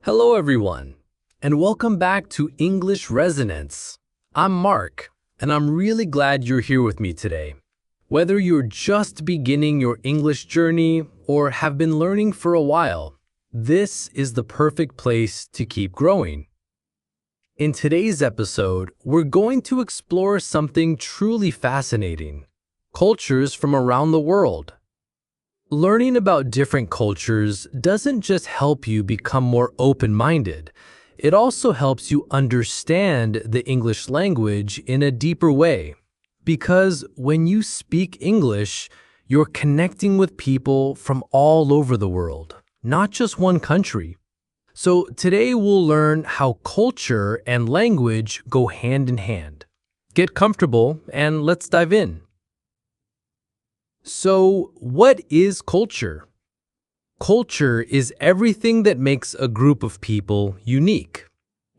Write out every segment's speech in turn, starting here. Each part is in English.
Hello, everyone, and welcome back to English Resonance. I'm Mark, and I'm really glad you're here with me today. Whether you're just beginning your English journey or have been learning for a while, this is the perfect place to keep growing. In today's episode, we're going to explore something truly fascinating: cultures from around the world. Learning about different cultures doesn't just help you become more open-minded, it also helps you understand the English language in a deeper way. Because when you speak English, you're connecting with people from all over the world, not just one country. So today we'll learn how culture and language go hand in hand. Get comfortable and let's dive in. So, what is culture? Culture is everything that makes a group of people unique.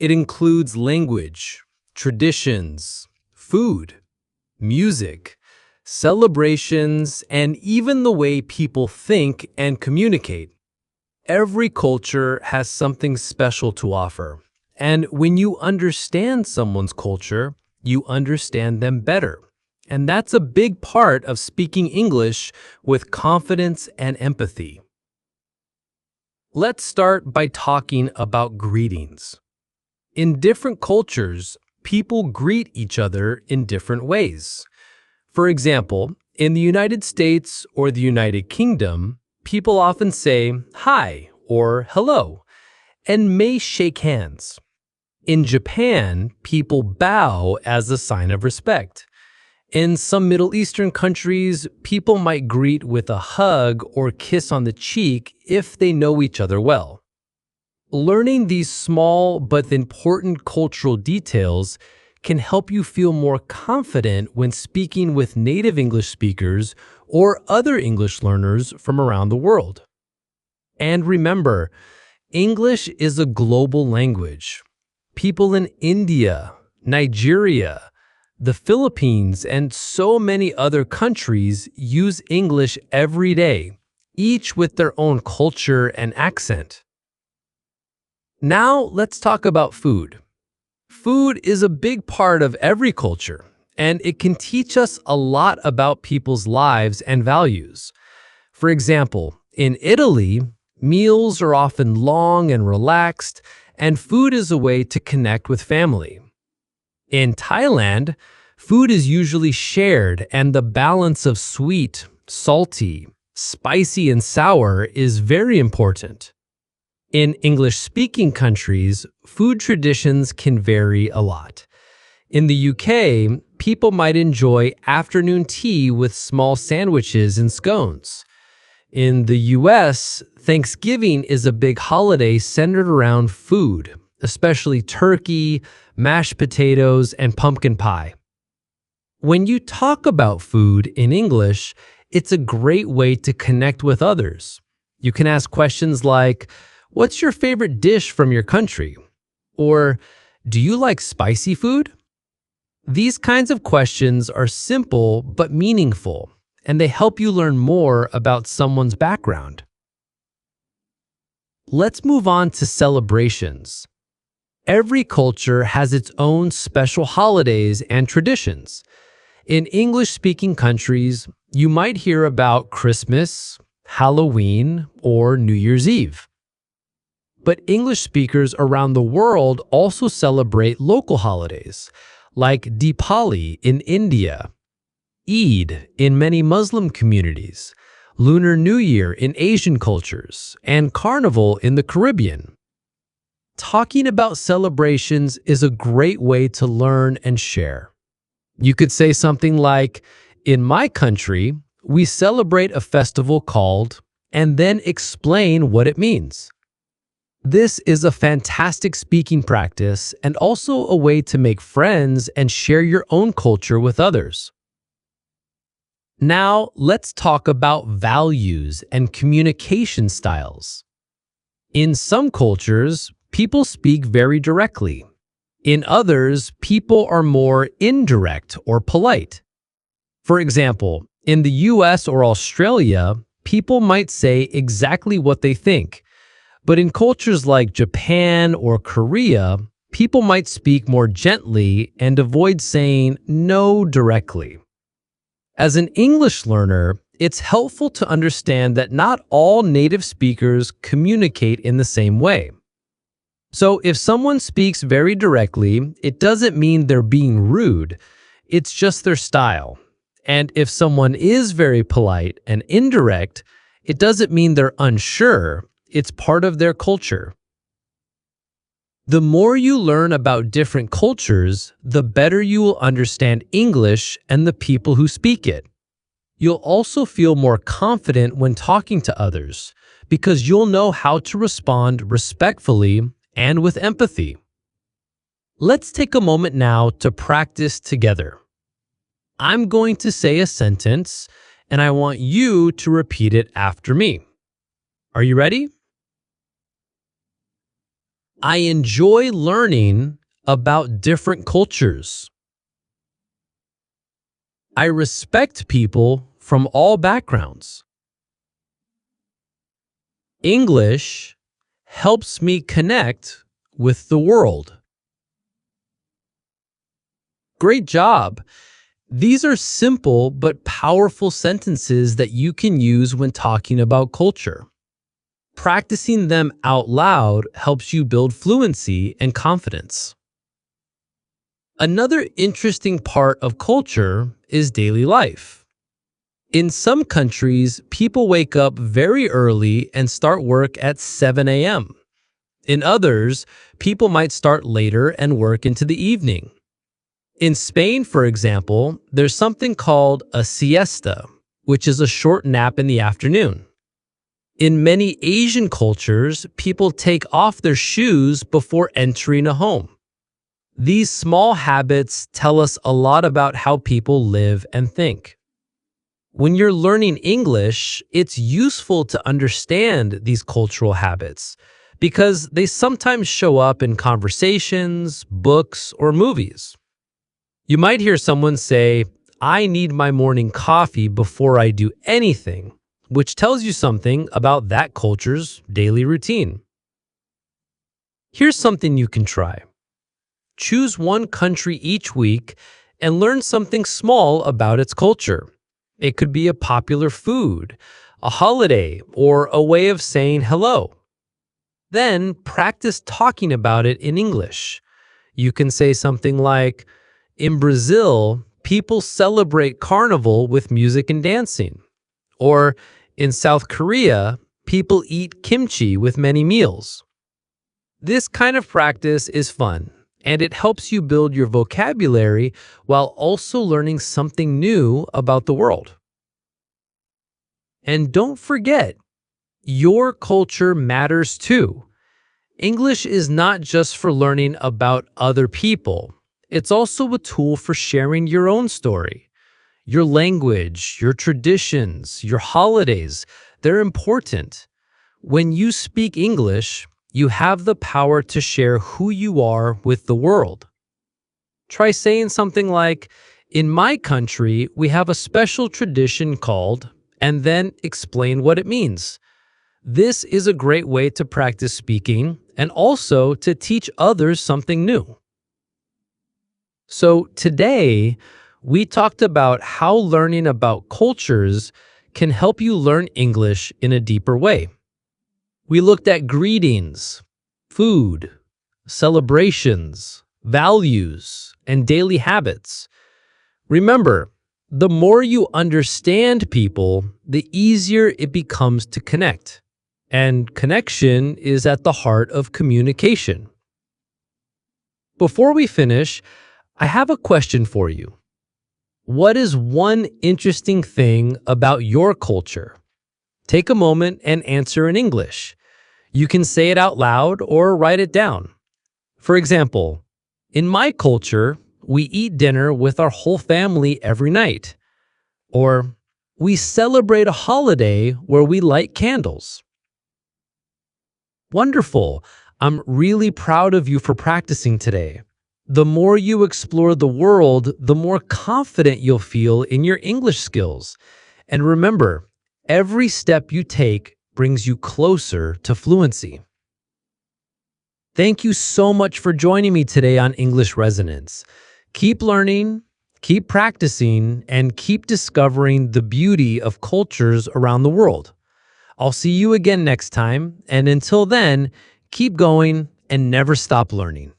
It includes language, traditions, food, music, celebrations, and even the way people think and communicate. Every culture has something special to offer. And when you understand someone's culture, you understand them better. And that's a big part of speaking English with confidence and empathy. Let's start by talking about greetings. In different cultures, people greet each other in different ways. For example, in the United States or the United Kingdom, people often say hi or hello and may shake hands. In Japan, people bow as a sign of respect. In some Middle Eastern countries, people might greet with a hug or kiss on the cheek if they know each other well. Learning these small but important cultural details can help you feel more confident when speaking with native English speakers or other English learners from around the world. And remember, English is a global language. People in India, Nigeria, the Philippines, and so many other countries use English every day, each with their own culture and accent. Now let's talk about food. Food is a big part of every culture, and it can teach us a lot about people's lives and values. For example, in Italy, meals are often long and relaxed, and food is a way to connect with family. In Thailand, food is usually shared, and the balance of sweet, salty, spicy, and sour is very important. In English-speaking countries, food traditions can vary a lot. In the UK, people might enjoy afternoon tea with small sandwiches and scones. In the US, Thanksgiving is a big holiday centered around food, especially turkey, mashed potatoes, and pumpkin pie. When you talk about food in English, it's a great way to connect with others. You can ask questions like, "What's your favorite dish from your country?" Or, "Do you like spicy food?" These kinds of questions are simple but meaningful, and they help you learn more about someone's background. Let's move on to celebrations. Every culture has its own special holidays and traditions. In English-speaking countries, you might hear about Christmas, Halloween, or New Year's Eve. But English speakers around the world also celebrate local holidays, like Diwali in India, Eid in many Muslim communities, Lunar New Year in Asian cultures, and Carnival in the Caribbean. Talking about celebrations is a great way to learn and share. You could say something like, "In my country, we celebrate a festival called," and then explain what it means. This is a fantastic speaking practice and also a way to make friends and share your own culture with others. Now, let's talk about values and communication styles. In some cultures, people speak very directly. In others, people are more indirect or polite. For example, in the US or Australia, people might say exactly what they think, But in cultures like Japan or Korea, people might speak more gently and avoid saying no directly. As an English learner, it's helpful to understand that not all native speakers communicate in the same way. So if someone speaks very directly, it doesn't mean they're being rude, it's just their style. And if someone is very polite and indirect, it doesn't mean they're unsure, it's part of their culture. The more you learn about different cultures, the better you will understand English and the people who speak it. You'll also feel more confident when talking to others because you'll know how to respond respectfully and with empathy. Let's take a moment now to practice together. I'm going to say a sentence, and I want you to repeat it after me. Are you ready? I enjoy learning about different cultures. I respect people from all backgrounds. English helps me connect with the world. Great job! These are simple but powerful sentences that you can use when talking about culture. Practicing them out loud helps you build fluency and confidence. Another interesting part of culture is daily life. In some countries, people wake up very early and start work at 7 a.m. In others, people might start later and work into the evening. In Spain, for example, there's something called a siesta, which is a short nap in the afternoon. In many Asian cultures, people take off their shoes before entering a home. These small habits tell us a lot about how people live and think. When you're learning English, it's useful to understand these cultural habits because they sometimes show up in conversations, books, or movies. You might hear someone say, "I need my morning coffee before I do anything," which tells you something about that culture's daily routine. Here's something you can try. Choose one country each week and learn something small about its culture. It could be a popular food, a holiday, or a way of saying hello. Then practice talking about it in English. You can say something like, "In Brazil, people celebrate Carnival with music and dancing." Or, "In South Korea, people eat kimchi with many meals." This kind of practice is fun, and it helps you build your vocabulary while also learning something new about the world. And don't forget, your culture matters too. English is not just for learning about other people. It's also a tool for sharing your own story. Your language, your traditions, your holidays, they're important. When you speak English, you have the power to share who you are with the world. Try saying something like, "In my country, we have a special tradition called," and then explain what it means. This is a great way to practice speaking and also to teach others something new. So today, we talked about how learning about cultures can help you learn English in a deeper way. We looked at greetings, food, celebrations, values, and daily habits. Remember, the more you understand people, the easier it becomes to connect. And connection is at the heart of communication. Before we finish, I have a question for you. What is one interesting thing about your culture? Take a moment and answer in English. You can say it out loud or write it down. For example, in my culture, we eat dinner with our whole family every night. Or, we celebrate a holiday where we light candles. Wonderful! I'm really proud of you for practicing today. The more you explore the world, the more confident you'll feel in your English skills. And remember, every step you take brings you closer to fluency. Thank you so much for joining me today on English Resonance. Keep learning, keep practicing, and keep discovering the beauty of cultures around the world. I'll see you again next time, and until then, keep going and never stop learning.